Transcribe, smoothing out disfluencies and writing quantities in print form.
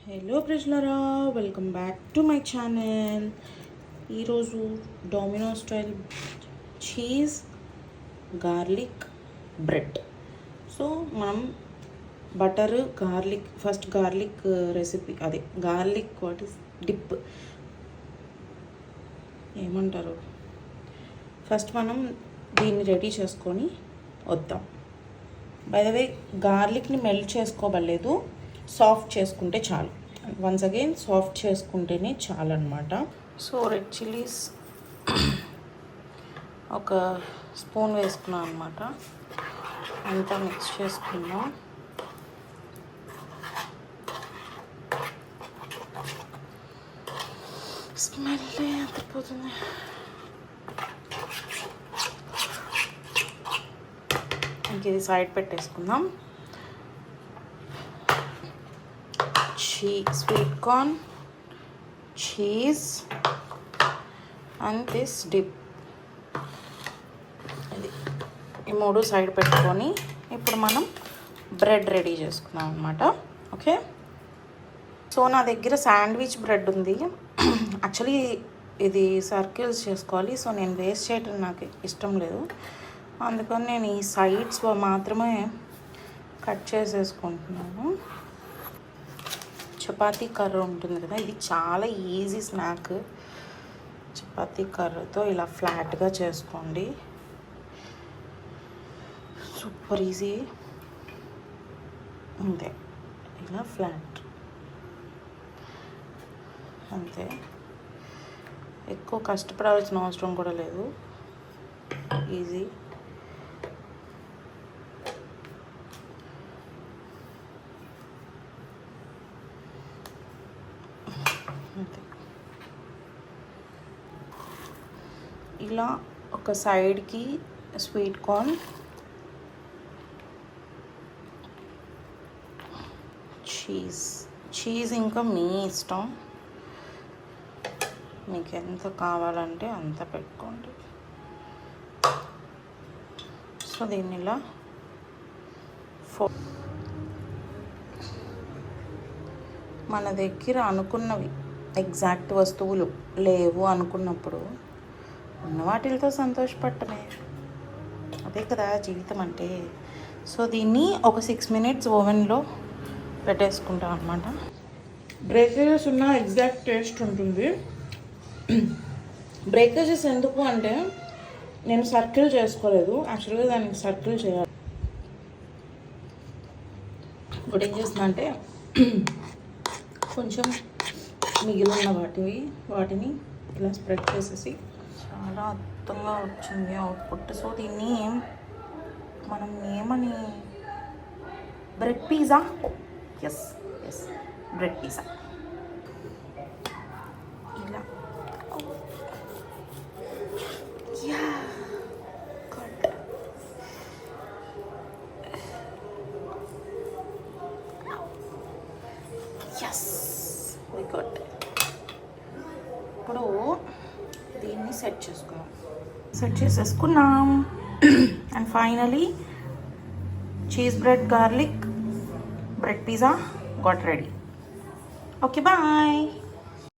Hello ప్రజలరా, welcome back to my channel. ఈరోజు domino style cheese garlic bread. So మనం butter garlic first garlic recipe, అదే garlic what is dip ఏమంటారు, first మనం దీన్ని ready చేసుకొని వద్దాం. బై ద వే గార్లిక్ని మెల్ట్ చేసుకోవలేదు, సాఫ్ట్ చేసుకుంటే చాలు. వన్స్ అగైన్ సాఫ్ట్ చేసుకుంటేనే చాలు అనమాట. సో రెడ్ చిల్లీస్ ఒక స్పూన్ వేసుకున్నాం అనమాట. అంతా మిక్స్ చేసుకున్నాం. స్మెల్ అంతపోతుంది. ఇంక ఇది సైడ్ పెట్టేసుకుందాం. Sweet corn, cheese and this dip, ఇది ఈ మూడు సైడ్ పెట్టుకొని ఇప్పుడు మనం బ్రెడ్ రెడీ చేసుకున్నాం అనమాట. ఓకే, సో నా దగ్గర శాండ్విచ్ బ్రెడ్ ఉంది. యాక్చువల్లీ ఇది సర్కిల్స్ చేసుకోవాలి, సో నేను వేస్ట్ చేయడం నాకు ఇష్టం లేదు. అందుకని నేను ఈ సైడ్స్ మాత్రమే కట్ చేసేసుకుంటున్నాను. చపాతీ కర్ర ఉంటుంది కదా, ఇది చాలా ఈజీ స్నాక్. చపాతీ కర్రతో ఇలా ఫ్లాట్గా చేసుకోండి, సూపర్ ఈజీ. అంతే, ఇలా ఫ్లాట్ అంతే. ఎక్కువ కష్టపడాల్సిన అవసరం కూడా లేదు, ఈజీ. ఇలా ఒక సైడ్కి స్వీట్ కార్న్, చీజ్ ఇంకా మీ ఇష్టం, మీకు ఎంత కావాలంటే అంత పెట్టుకోండి. సో దీన్ని ఇలా మన దగ్గర అనుకున్నవి ఎగ్జాక్ట్ వస్తువులు లేవు అనుకున్నప్పుడు ఉన్న వాటితో సంతోషపడటమే, అదే కదా జీవితం అంటే. సో దీన్ని ఒక 6 minutes ఓవెన్లో పెట్టేసుకుంటాం అనమాట. బ్రేకేజెస్ ఉన్న ఎగ్జాక్ట్ టేస్ట్ ఉంటుంది. బ్రేకేజెస్ ఎందుకు అంటే నేను సర్కిల్ చేసుకోలేదు, యాక్చువల్గా దానికి సర్కిల్ చేయాలి. ఇప్పుడు ఏం చేస్తుందంటే కొంచెం మిగిలిన వాటిని ఇలా స్ప్రెడ్ చేసేసి చాలా అద్భుతంగా వచ్చింది అవుట్పుట్. సో దీన్ని మనం ఏమని, bread pizza, yes bread pizza. ఇలా గుడ్. ఇప్పుడు దీన్ని సెట్ చేసేసుకున్నాం. And finally cheese bread garlic bread pizza got ready. Okay, bye.